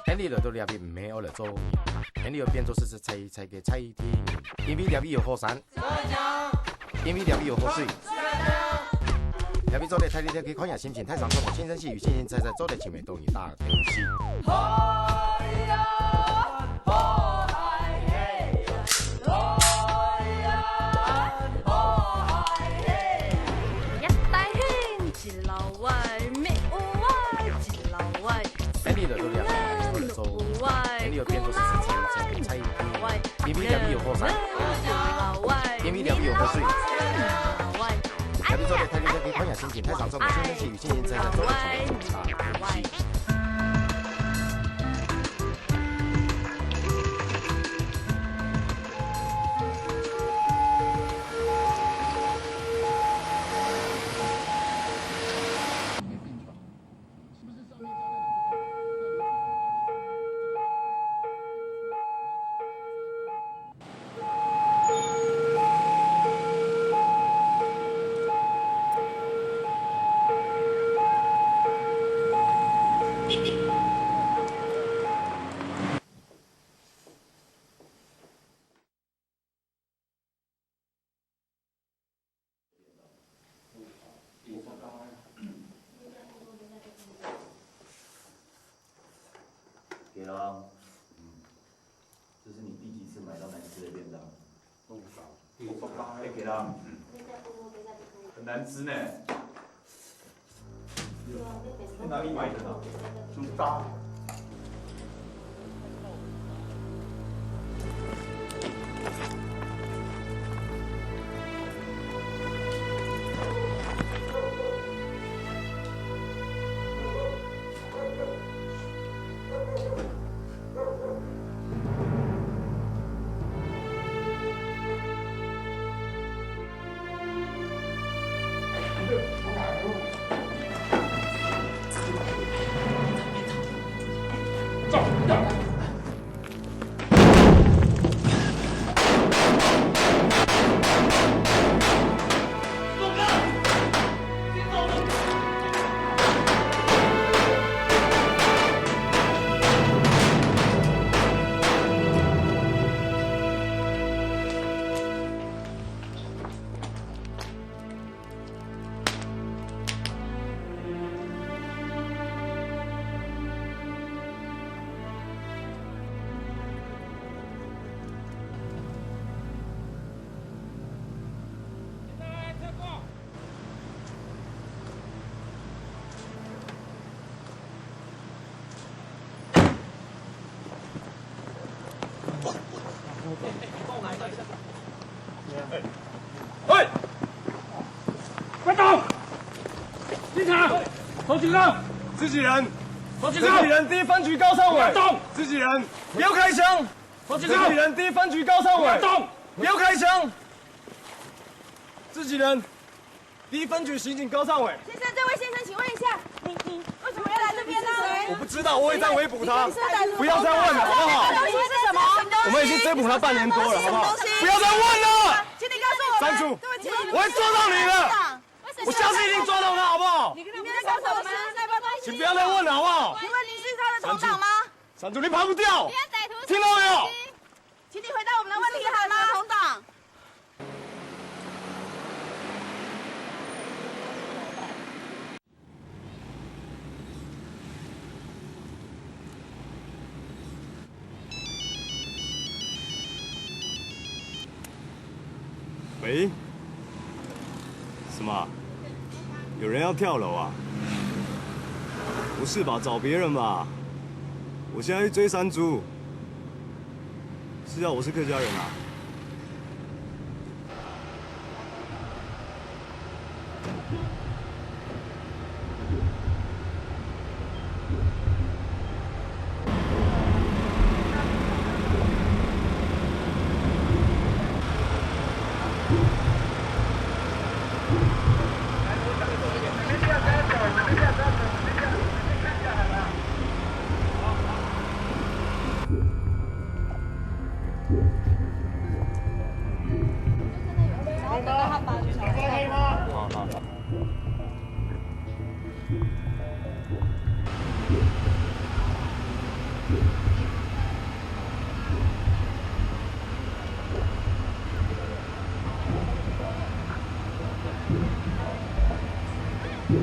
天理就都两边没有了走，天理又变作是猜个猜题，因为两边有火山，因为两边有火水。两边做的猜题题可以看下心情，太上做的轻声细语，轻轻猜猜做的前面都一大游戏。天理就都两边没有了走，天理又变作是猜题，因为两边有火山，因为两边有火水。两边做的猜题题可以看下心情，太上做的轻声细语，轻轻猜猜做的前面都一大游戏。给了，这是你第几次买到难吃的便当？给了，很难吃呢。去哪里买的呢？猪大。喂！快走！进场！投几个？自己人！投几个？自己人！第一分局高尚委！动！自己人！不要开枪！投几个？自己人！第一分局高尚委！动！不要开枪！自己人！第一分局刑警高尚委。先生，这位先生，请问一下，你为什么要来这边呢？我不知道，我会这样围捕他。不要再问了，好不好？东西是什么？我们已经追捕他半年多了，好不好？不要再问了！请你告诉我们。站住！我会抓到你的！我下次一定抓到他，好不好？你在告诉我们那包东西。请不要再问了，好不好？请问你是他的同党吗？站住！你跑不掉！听到没有？请你回答我们的问题好吗？同党。喂？什么？有人要跳楼啊？不是吧？找别人吧。我现在去追山猪。是啊，我是客家人啊。好。先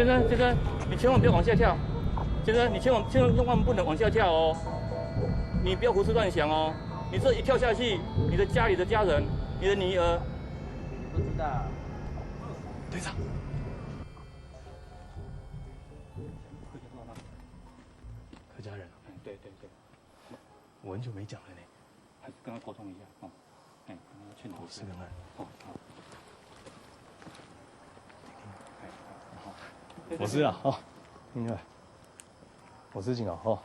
生，先生，你千万不要往下跳。先生，你千万不能往下跳哦。你不要胡思乱想哦。你这一跳下去，你的家里的家人，你的女儿，不知道。队长，客家人啊，对对对，我很久没讲了呢。还是跟他沟通一下哦。哎，劝导是的呢。哦，好。我是啊，哦，明白。我是景啊，哦。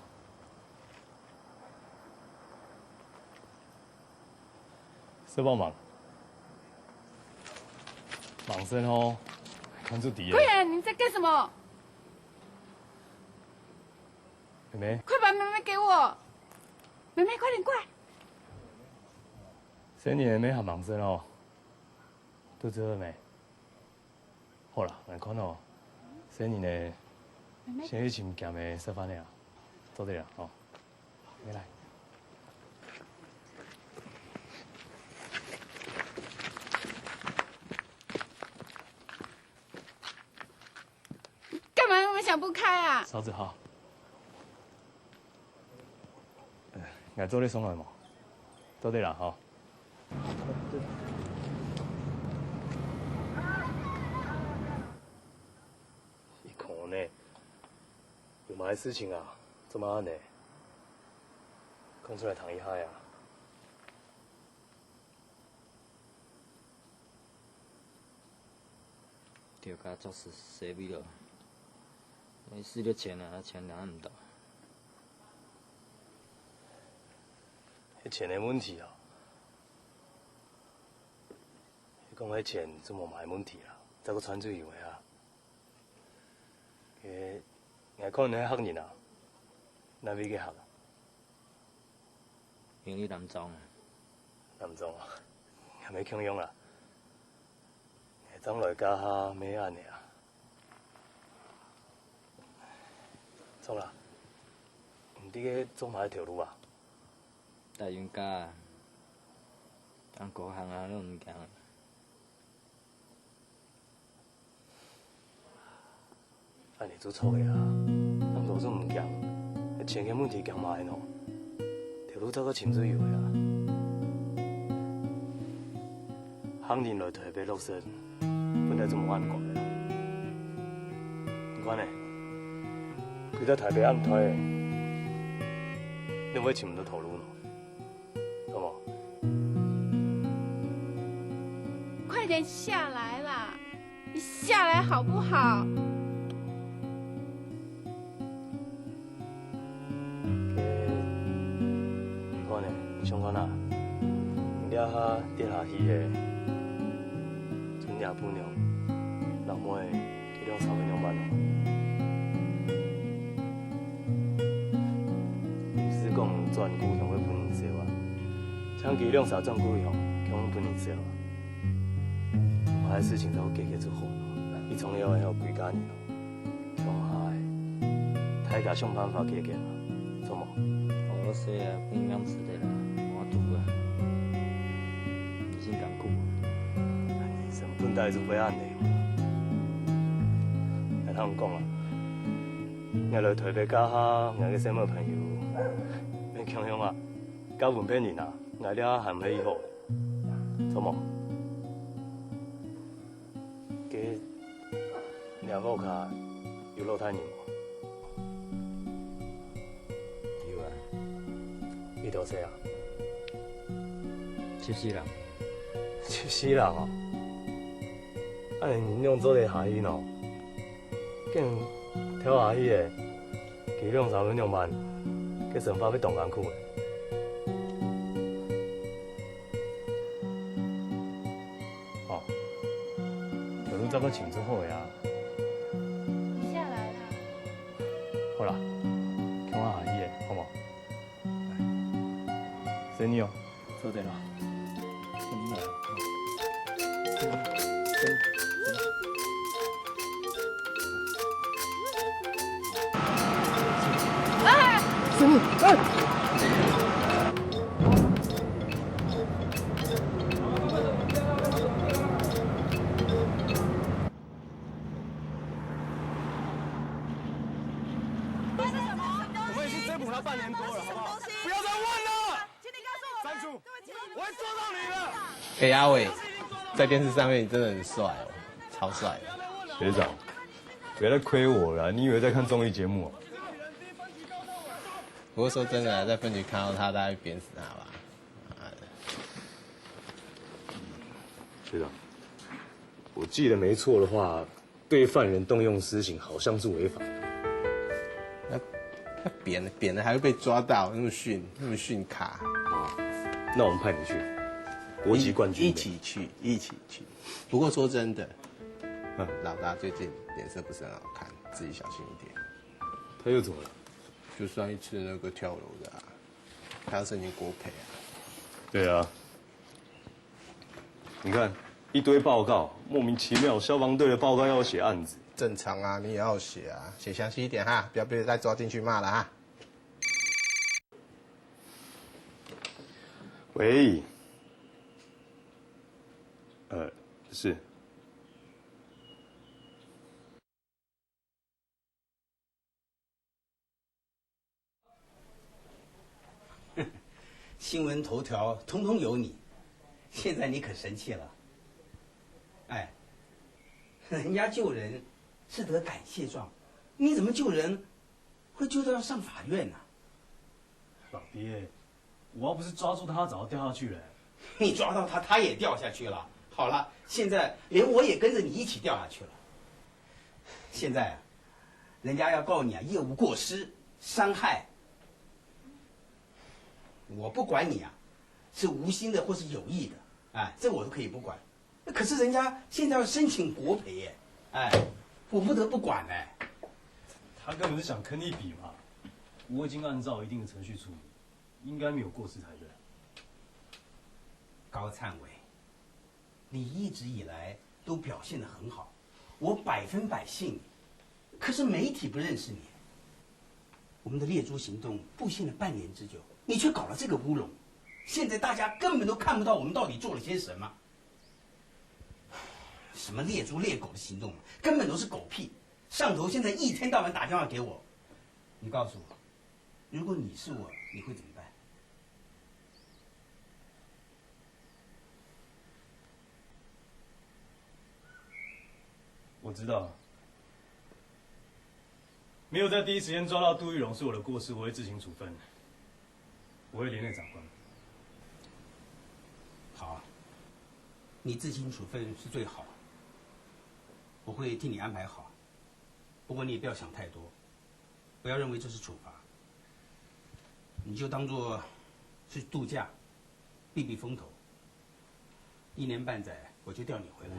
是帮忙，忙声哦，看出敌人。贵人，你在干什么？妹妹，快把妹妹给我！妹妹，快点过来！生你妹妹还忙声哦，肚子饿没？好啦，来看哦，生你呢，妹妹，先去请咸的吃饭了，做对了哦，没来。干嘛那么想不开啊？嫂子好。俺做你送来冇？做对了哈。一看呢，有嘛的事情啊，做嘛呢？空出来谈一下呀。就甲作死洗米了，没事就钱啊，钱拿唔到。迄钱的问题啊，你讲迄钱怎么嘛的问题啦？再搁传出去话啊？个，可能迄学人啊，哪边去学啊？因为南庄啊，南庄啊，还没强用啦。将来家下没安尼啊。错啦，唔伫个走嘛一条路啊。大冤家啊，当国行啊，拢唔惊。安尼做错个啊，咱路总唔强，钱嘅问题强嘛的喏。条路走个深水游啊，行人来台北落实。本来这么暗过的啦，你看呢？佢在台北暗推，你会请唔到头路咯，好冇？快点下来啦！你下来好不好？你看呢？想看哪？你了下跌下去的，春夜姑娘。老妹，佢两三分钟班咯。不是讲转久向要分年少啊，像佢两三转久向向分年少啊。我的事情都解决出好了，伊从了还有几家年咯，向下大家想办法解决啦，做冇？我说啊，不营养吃的啦，我赌啊，已经艰苦。成本大就不安尼。他们讲啊，我来台北家下，我个什么朋友，免强向啊，交文骗人啊，我了还唔起好，做冇？给两个卡有老太人无？有啊，伊多谁啊14人。 14人啊！啊，你用做个下去喏，竟挑下去的，其两3分钟班，计算法要动工苦的。哦，条路怎么清楚好个啊？下来啦！好啦，叫我下去的，好无？来，随你哦，坐对了。 什么？我们已经追捕他半年多了，好不好？不要再问了！请你告诉我，站住！我会抓到你的。哎，阿伟，在电视上面你真的很帅哦，超帅的。学长，别再亏我了，你以为在看综艺节目？不过说真的，在分局看到他，大概会扁死他吧。妈的！学长，我记得没错的话，对犯人动用私刑好像是违法的。那扁了还会被抓到，那么逊卡。那我们派你去，国籍冠军一起去。不过说真的，老大最近脸色不是很好看，自己小心一点。他又怎么了？就上一次那个跳楼的啊，他要申请国赔啊。对啊，你看一堆报告，莫名其妙，消防队的报告要写案子。正常啊，你也要写啊，写详细一点哈，不要被再抓进去骂了哈。喂，是。新闻头条通通有你，现在你可神气了。哎，人家救人是得感谢状，你怎么救人会救到要上法院呢？老爹，我要不是抓住他，早就掉下去了。你抓到他，他也掉下去了。好了，现在连我也跟着你一起掉下去了。现在啊，人家要告你啊，业务过失、伤害。我不管你啊，是无心的或是有意的，哎，这我都可以不管。可是人家现在要申请国赔耶，哎，我不得不管哎。他根本是想坑一笔嘛。我已经按照一定的程序处理，应该没有过失才对。高灿伟，你一直以来都表现得很好，我100%信你。可是媒体不认识你，我们的猎猪行动布线了半年之久，你却搞了这个乌龙，现在大家根本都看不到我们到底做了些什么。什么猎猪猎狗的行动，根本都是狗屁。上头现在一天到晚打电话给我，你告诉我，如果你是我，你会怎么办？我知道，没有在第一时间抓到杜玉龙是我的过失，我会自行处分，我会连累长官。好，你自行处分是最好，我会替你安排好。不过你也不要想太多，不要认为这是处罚，你就当作是度假，避避风头。1年半载，我就调你回来。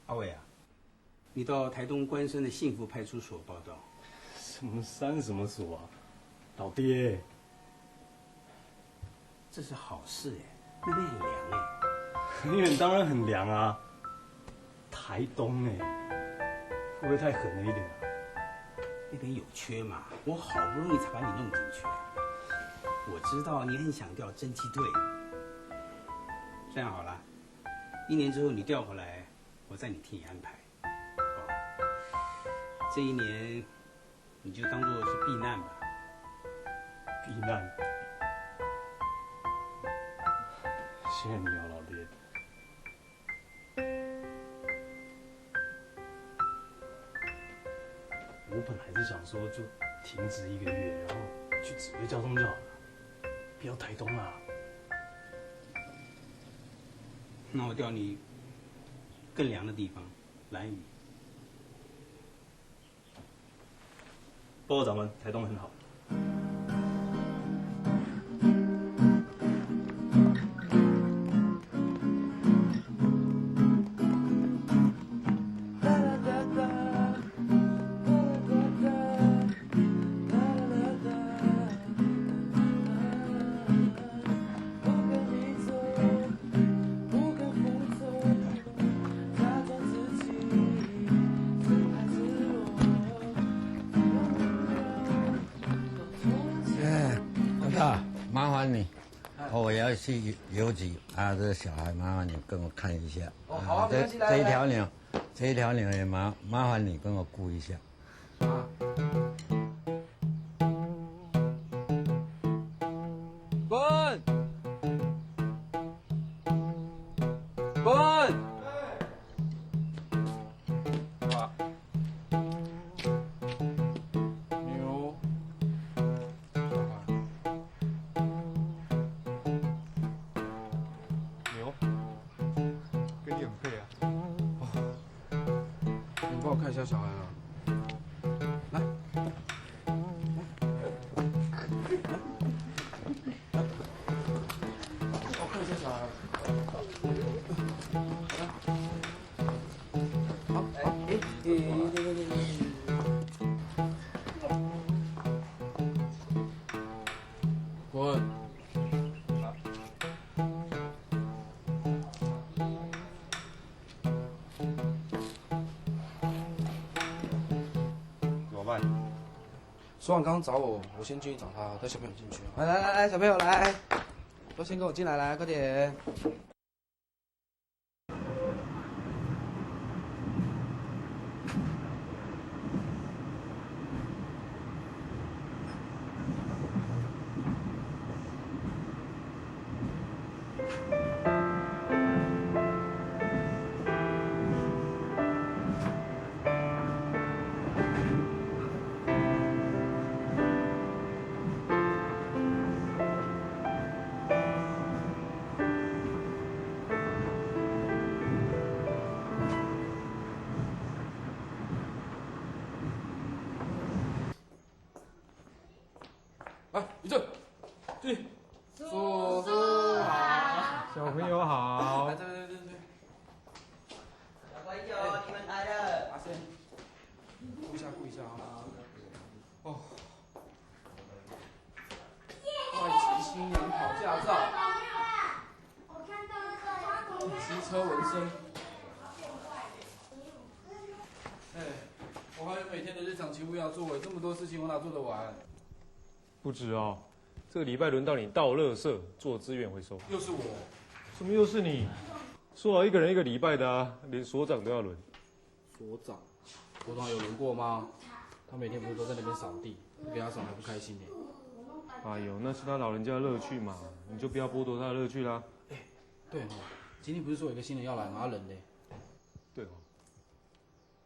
阿伟啊，你到台东关山的幸福派出所报到。什么山什么所啊，老爹，这是好事哎，那边很凉哎。很远当然很凉啊，台东哎，会不会太狠了一点啊？那边有缺嘛，我好不容易才把你弄进去。我知道你很想调侦缉队，这样好了，1年之后你调回来，我再替你安排。这1年你就当做是避难吧。避难。谢谢你哦，老爹。我本来是想说就停职1个月，然后去指挥交通就好了，不要台东啊。那我调你更凉的地方，兰屿。报告长官，台东很好。去邮局啊，这小孩麻烦你跟我看一下。哦，好啊，没关系，来这一条鸟，这一条鸟也麻烦你跟我顾一下。啊。滚！滚！哇！牛。牛，跟你很配啊。你帮我看一下小孩啊。来。我看一下小孩。好，滚！怎么办？苏婉刚刚找我，我先进去找他，带小朋友进去。来，小朋友来，都先跟我进来，来，快点。来，一正，进。叔叔好。小朋友好。来，对。小朋友，你们来了。阿先，顾一下啊。哦。快骑新人考驾照。机车纹身。我还有每天的日常勤务要做，这么多事情我哪做得完？不止哦，这个礼拜轮到你倒垃圾做资源回收。又是我。什么又是你？说好一个人一个礼拜的啊，连所长都要轮。所长有轮过吗？他每天不是都在那边扫地，给他扫还不开心呢。哎呦，那是他老人家的乐趣嘛，你就不要剥夺他的乐趣啦。对哦，今天不是说有一个新人要来吗？他人呢？对哦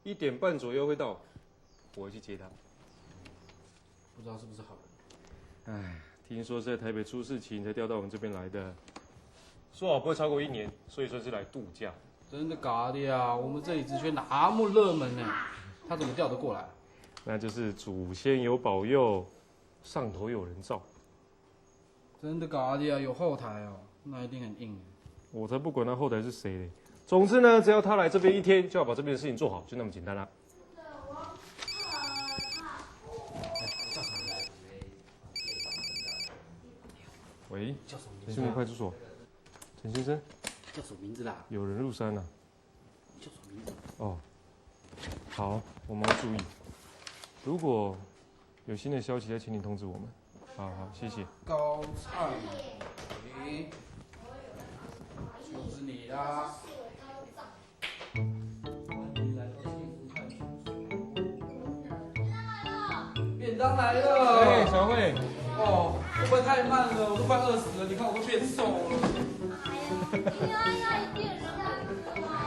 ，1点半左右会到，我会去接他。不知道是不是好人。哎，听说是在台北出事情才调到我们这边来的，说好不会超过1年，所以说是来度假。真的假的呀？我们这里职缺那么热门呢，他怎么调得过来？那就是祖先有保佑，上头有人罩。真的假的呀？有后台哦，那一定很硬。我才不管他后台是谁嘞。总之呢，只要他来这边1天，就要把这边的事情做好，就那么简单啦。喂，陈信派出所，陈先生，叫什么名字啦？有人入山了。叫什么名字？哦，好，我们要注意。如果有新的消息，再请你通知我们。好，谢谢。高灿伟，就是你啦。便当来了。哎，小慧。哦，会不会太慢了？我都快饿死了，你看我都变瘦了。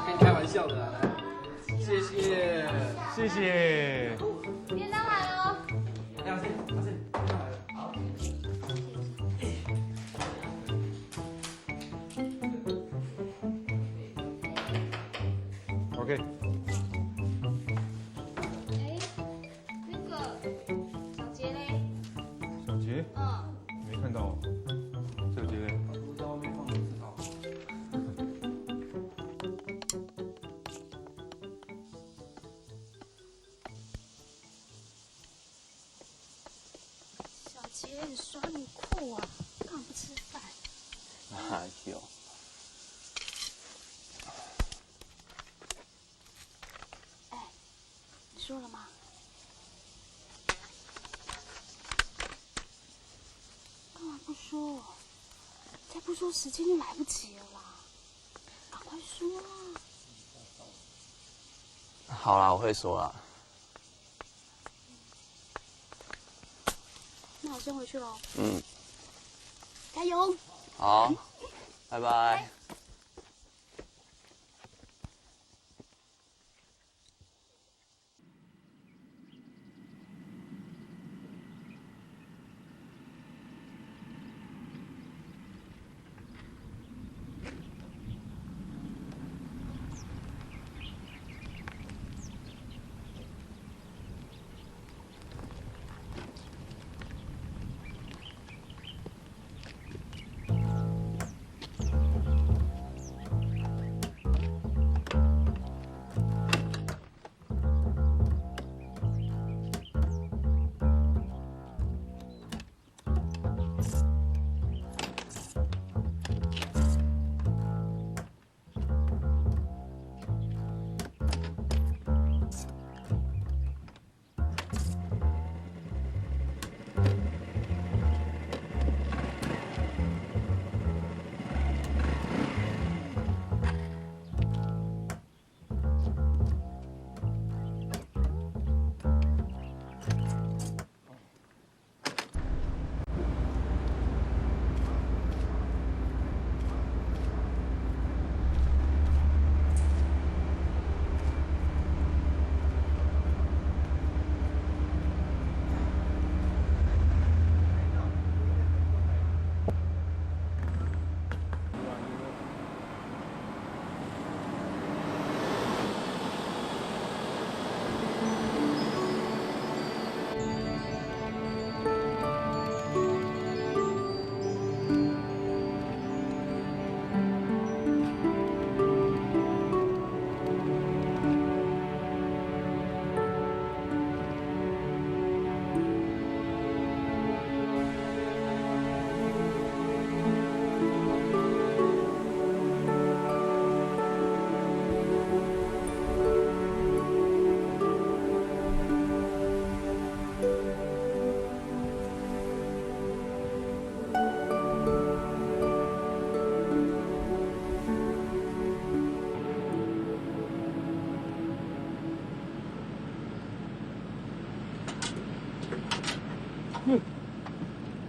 跟你开玩笑的啊，来，谢谢，谢谢。便当来了。阿信，便当来了。好。OK。那个小杰嘞？小杰？没看到哦。小杰嘞？我在外面放10套。小杰，你耍你酷啊？干嘛不吃饭？哪有？哎，你说了吗？干嘛不说？才不说时间就来不及了啦，赶快说啊！好啦，我会说啦。那我先回去喽。嗯，加油！好，拜拜。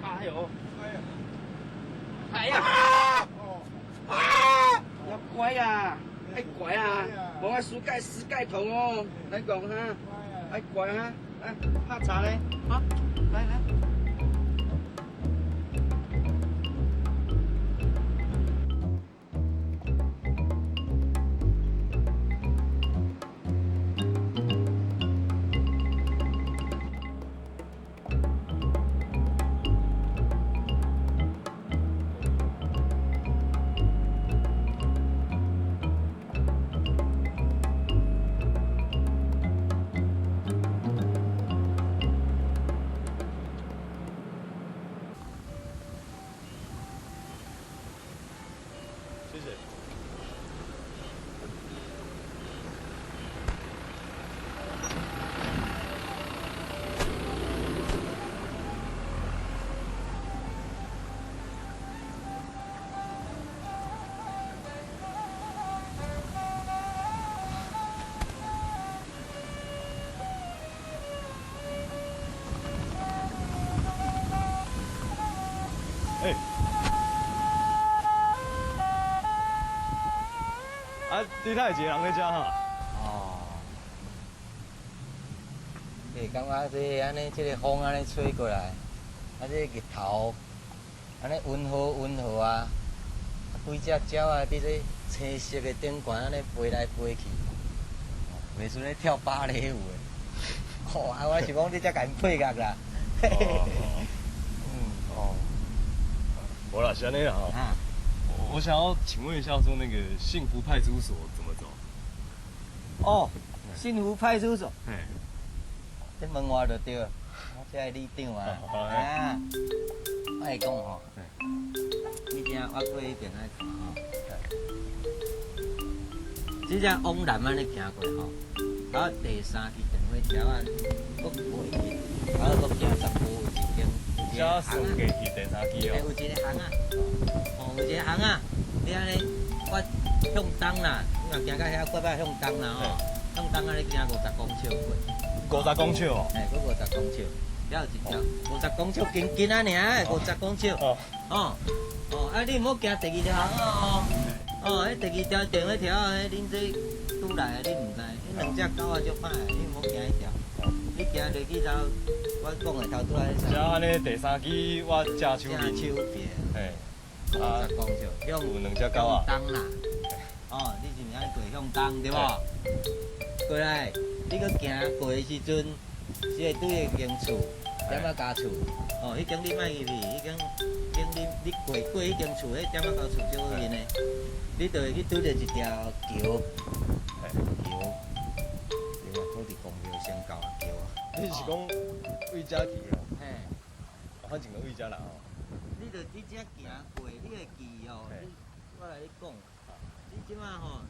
哎呦！哎呀！要乖啊，爱乖啊，无我输钙死钙痛哦，来讲哈，爱乖哈，来喝茶嘞，啊，来来。谢谢。哎。啊，你哪会一个人在遮哈？哦，你感觉这安尼，这个风安尼吹过来，啊，这日头安尼温和啊，规只鸟啊伫这青色的顶悬安尼飞来飞去，袂输咧跳芭蕾舞的。哦，啊，我是讲你才甲因配合啦。哦，我啦，是安尼啦哈。我想要请问一下，说那个幸福派出所怎么走？哦，幸福派出所。哎，你问我就对了，我这里长啊。啊，我来讲吼，你听我过迄边来看吼。即只往南安尼行过吼，啊第3支电话条啊，搁过去，啊搁行10步有一间。加送过去第3支哦。有一个行啊，有一个行啊，你安尼，我向东啦，你若行到遐，过摆向东啦吼，向东啊，你行50公尺过。 50公尺哦。哎，过50公尺，了一条50公尺近啊尔，50公尺。哦。哦，啊，你唔好行第二条行哦。哦，迄第二条电迄条，迄恁这拄来，你唔知，迄两只狗啊足歹，你唔好行迄条。你行落去头，我讲的头拄仔迄。只安尼第三支我正手边。正手边。嘿。 50公尺，有两只狗啊。向东啦。哦，你是毋是爱过向东对无？过来，你搁行过的时阵，是会对个间厝，点仔家厝。哦，迄间你莫入去，迄间你过迄间厝，迄点仔家厝最好认的。你就会去拄着一条桥，桥，对啊，土地公庙先到啊桥啊。你是讲为遮去哦？嘿，反正就为遮啦哦。 你着你只行过，你会记哦。我来你讲，你即马吼。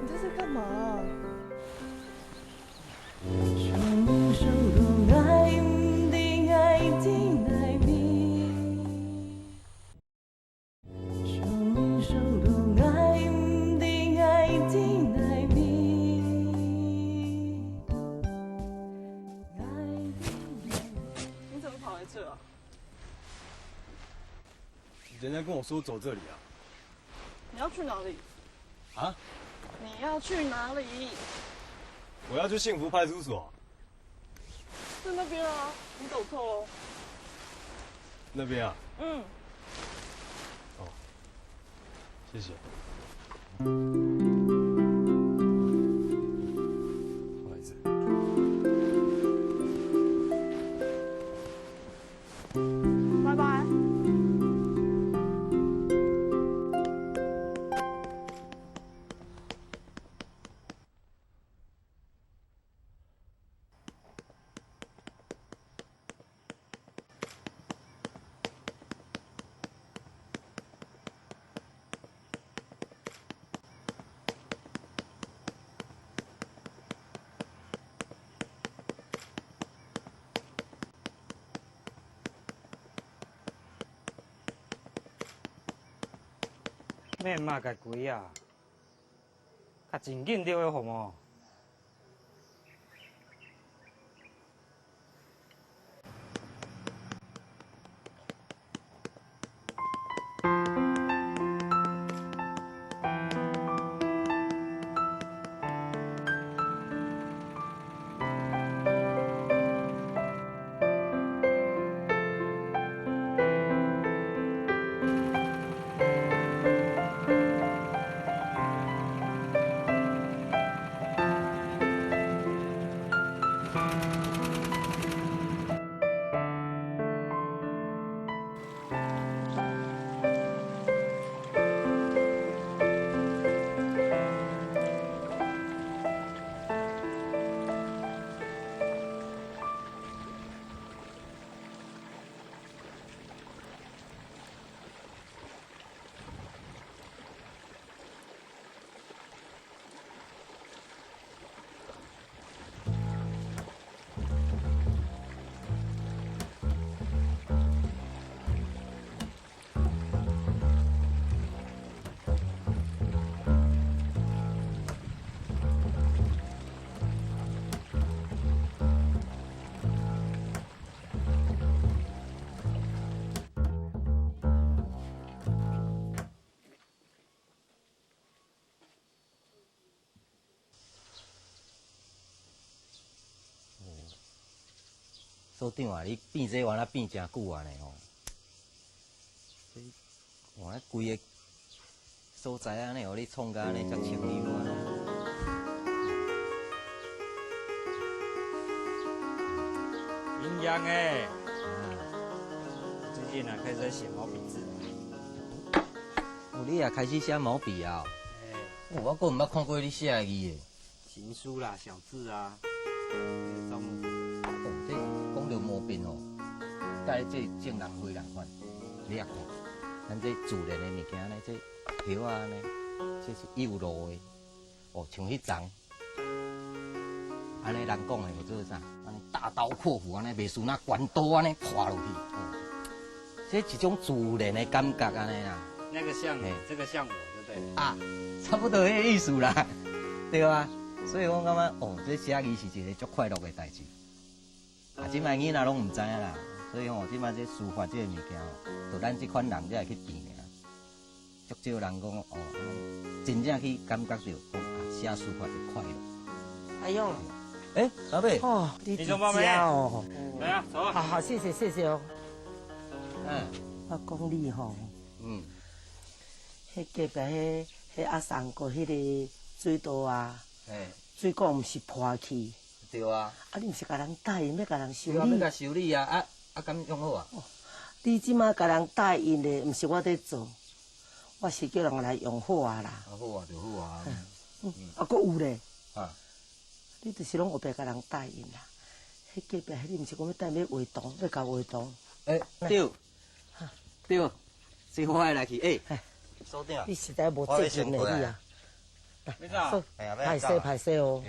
你这是干嘛？你怎么跑来这啊？人家跟我说走这里啊。你要去哪里？啊？你要去哪里？我要去幸福派出所。在那边啊，你走错喽。那边啊？嗯。哦，谢谢。不好意思。拜拜。免嘛家贵啊，较真紧就会红哦。所长啊，你变这玩意变真久啊呢吼！哇，规个所在安尼，互你创甲安尼，遮清幽啊！营养诶，最近啊开始写毛笔字。哦，你也开始写毛笔啊？我阁毋捌看过你写字诶。行书啦，小字啊，招募。这讲到毛笔哦，甲这正人非人款，你也看，咱这自然的物件呢，这叶啊呢，这是幼露的，哦，像迄丛，安尼人讲的叫做啥？安尼大刀阔斧安尼，袂输那关刀安尼破落去，哦，这一种自然的感觉安尼啦。那个像你，这个像我，对不对？啊，差不多迄个意思啦，对吧？所以我感觉，哦，这写字是一个足快乐的代志。啊，即摆囡仔拢唔知影啦，所以吼，即摆这书法这个物件吼，就咱这款人才会去变尔。足少人讲哦，真正去感觉到哦，写书法的快乐。哎呦，哎，老贝，哦，你中饱没？哦，来啊，走啊！好好，谢谢谢谢哦。嗯，我讲你吼，迄隔壁迄阿三个迄个水道啊，水管毋是破去。对啊，啊，你毋是甲人答应要甲人修要理？甲修理啊，敢用好啊？你即马甲人答应的，毋是我在做，我是叫人来用好啊啦。好啊，就好啊。啊，佫有咧。啊，你就是拢后壁甲人答应啦。迄隔壁迄你毋是讲要带要画图，要甲画图？对，对，是我来去。所长，你实在无责任的你啊！歹势歹势哦。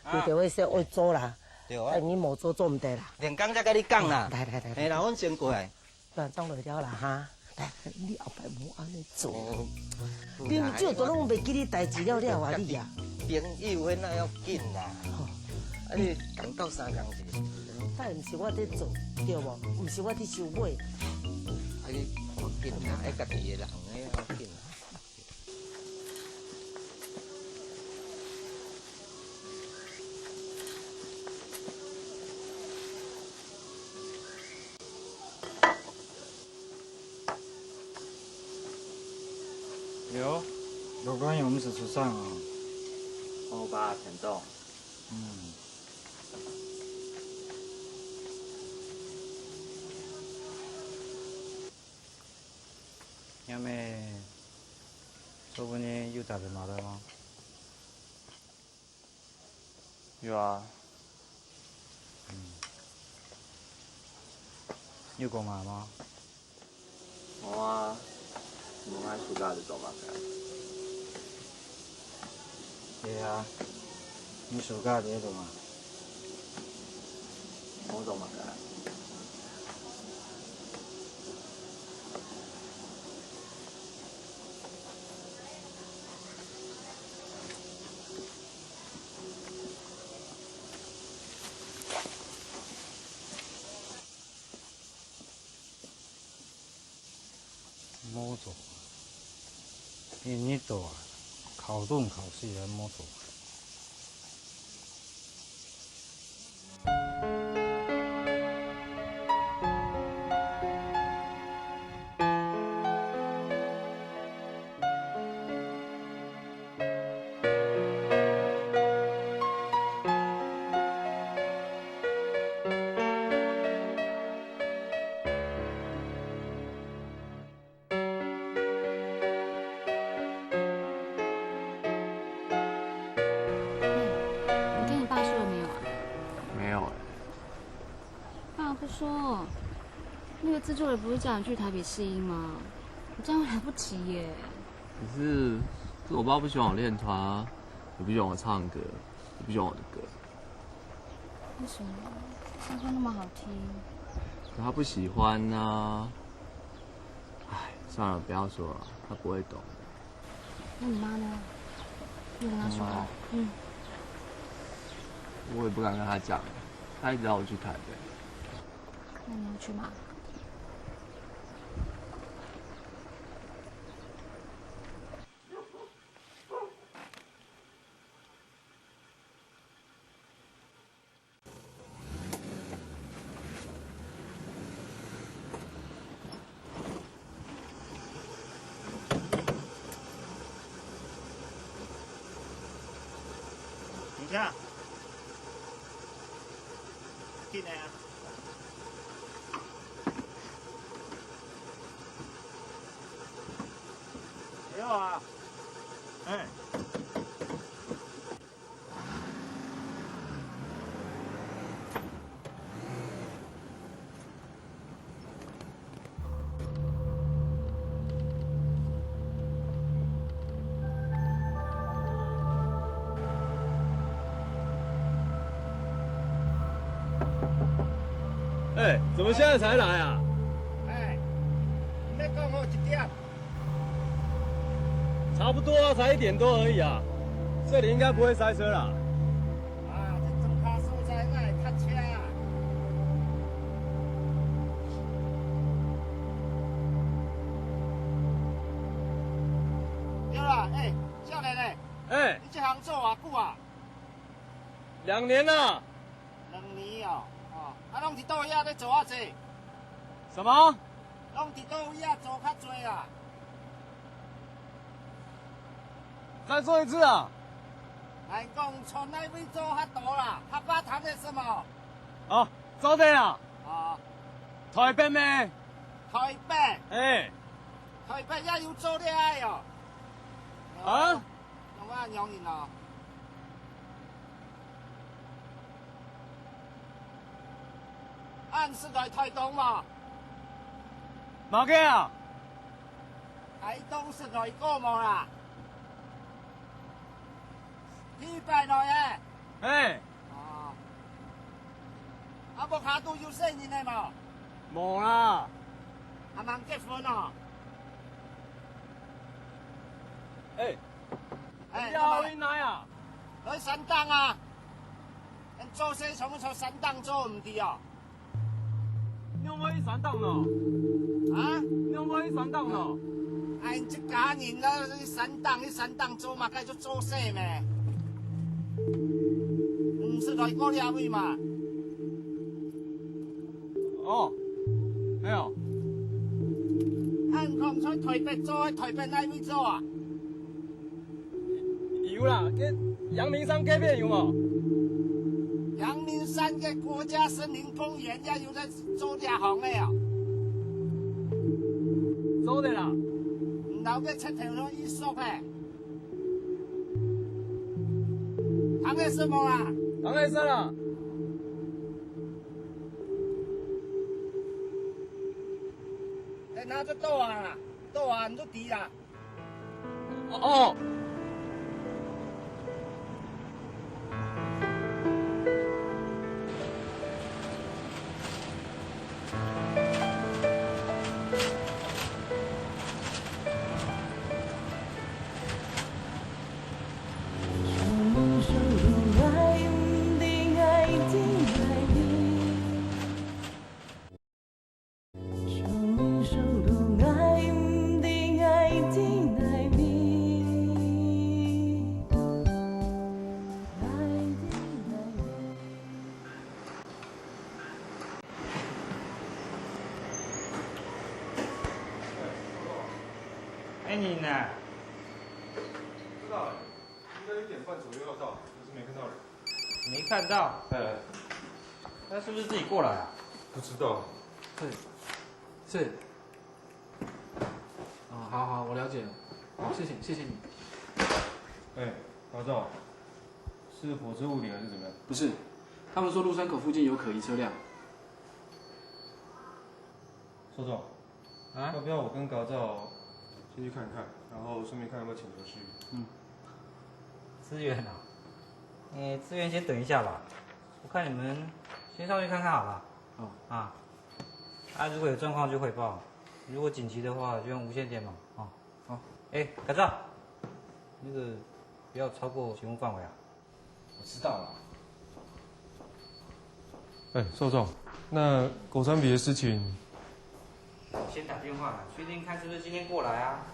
你着要说会做啦，但你无做毋得啦。连讲才甲你讲啦。来，嘿啦，阮先过来。不然当落了啦哈。来，你后摆无安尼做。朋友都拢袂记你代志了啊你啊。朋友迄哪要紧啦？啊你讲到三工是？但毋是我在做，对无？毋是我在收买。啊你要紧啦，爱家己的人诶要紧。有关于我们指出上啊。帮我把田豆。因为说不定又打人麻了吗？有啊。又过马吗？冇啊，冇喺暑假就做嘛嘅。对啊，你暑假在做嘛？我做嘛嘅。做，你多考顿考试的摩托。说，那个制作人不是叫你去台北试音吗？你这样来不及耶。可是我爸不喜欢我练团啊，也不喜欢我唱歌，也不喜欢我的歌。为什么？唱歌那么好听。可他不喜欢啊。唉，算了，不要说了，他不会懂的。那你妈呢？你跟她说了？我也不敢跟他讲，他一直让我去台北。那你要去吗？等一下，进来啊！没有啊，哎。哎，怎么现在才来啊？哎，你再讲我一点。差不多啊，才1点多而已啊，这里应该不会塞车啦。啊，这中卡所在哪会塞车啊？对啦，哎，少年嘞，哎，你这行做偌久啊2年了。2年哦，哦，啊，拢伫倒遐咧做啊济？什么？拢伫倒遐做较济啊？再说一次啊！来讲，从那位做较多啦，他爸谈的什么？啊，走的啦。啊，台北咩？台北。哎，台北也有做恋爱哦。啊？用我娘人哦。俺是来台东嘛？马哥啊！台东是来过嘛啦？200来诶。哎。哦。啊，无下都有生人的嘛？无啦。啊，忙结婚哦。哎。哎，要去哪呀？去山东啊！人做生从从山东做唔对哦。你有冇去山东咯？啊？你有冇去山东咯？哎，这家人啊，去山东做嘛，该做做生咩？唔是来过两位嘛？哦，没有。俺讲在台北做，台北哪位做啊？有啦，跟阳明山隔壁有冇？阳明山嘅国家森林公园也有在做俩行的哦。做的啦。唔留嘅出条路艺术嘅。谈的什么啦？谈的什啦？哎，拿着豆啊啦，豆啊，你都低啦。哦。生命中爱唔定你呢。知道了，应该1点半左右要到，可是没看到人。没看到？他是不是自己过来啊？不知道。是。哦，好，我了解了。好，谢谢你。高照，是火车误点还是怎么样？不是，他们说鹿山口附近有可疑车辆。邵总，要不要我跟高照先去看看，然后顺便看有没有请求支援？资源啊，资源先等一下吧，我看你们先上去看看好了。如果有状况就汇报，如果紧急的话就用无线电嘛。好，改造，那个不要超过询问范围啊。我知道了。邵总，那狗山比的事情，我先打电话确定看是不是今天过来啊。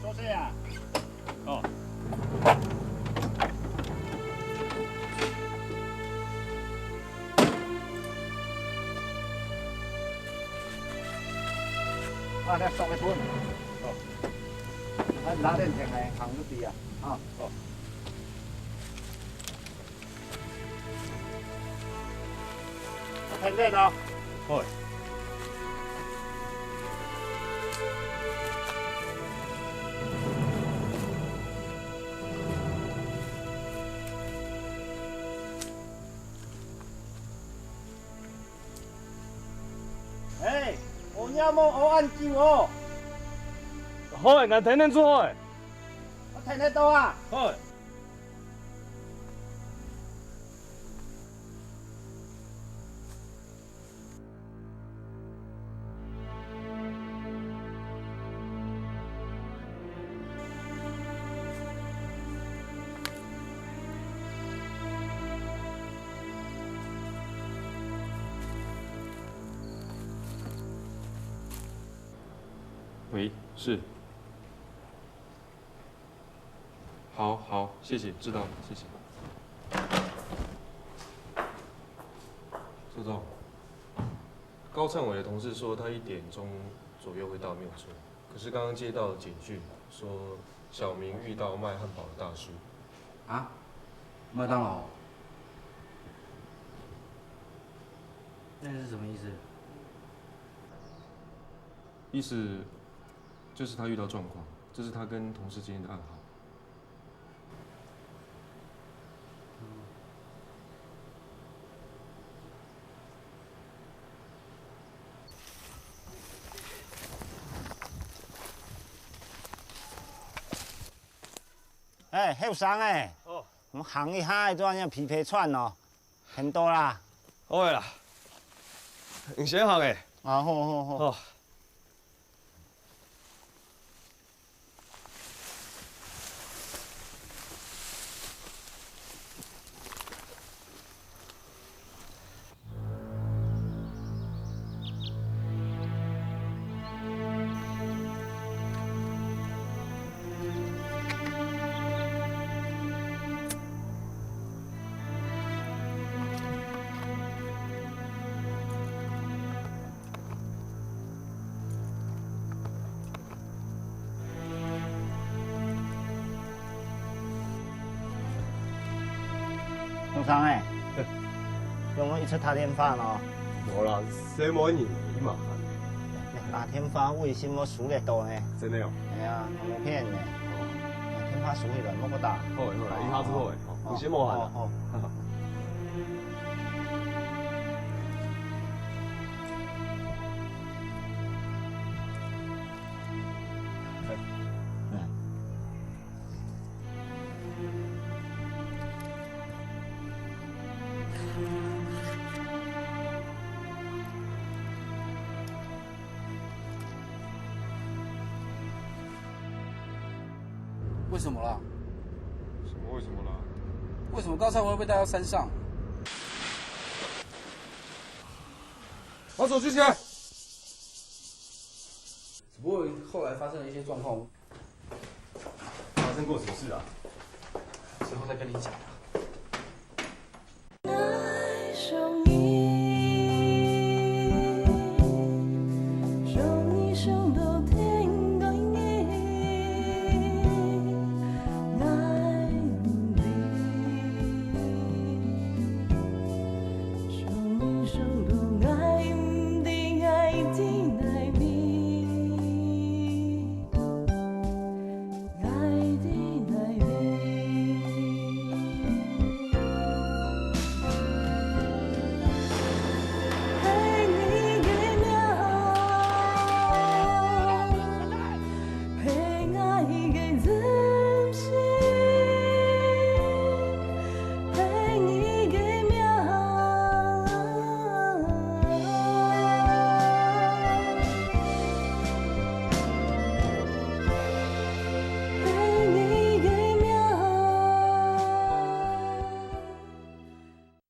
说这样。来送一吨。拿点钱来行一啲啊。听得到？我要么我按照哦。好诶，俺听得出诶。我听得到啊。好。喂，是。好，谢谢，知道了，谢谢。周总，高灿伟的同事说他1点钟左右会到，没有错。可是刚刚接到简讯，说小明遇到卖汉堡的大叔。啊？麦当劳？那是什么意思？意思就是他遇到状况，这是他跟同事之间的暗号。后生我们行一下这样皮皮串哦，很多啦。好诶啦，用先行诶。好。洪生有没有一次打电话咯？无啦，谁摸你嘛？打电话为什么输得多呢？真的哦。系啊，我冇骗你。电话输起来冇个打。好诶，一下子好诶，有些冇喊啦。为什么啦？什么为什么啦？为什么高灿文会被带到山上？把手举起来！只不过后来发生了一些状况。发生过什么事啊？之后再跟你讲。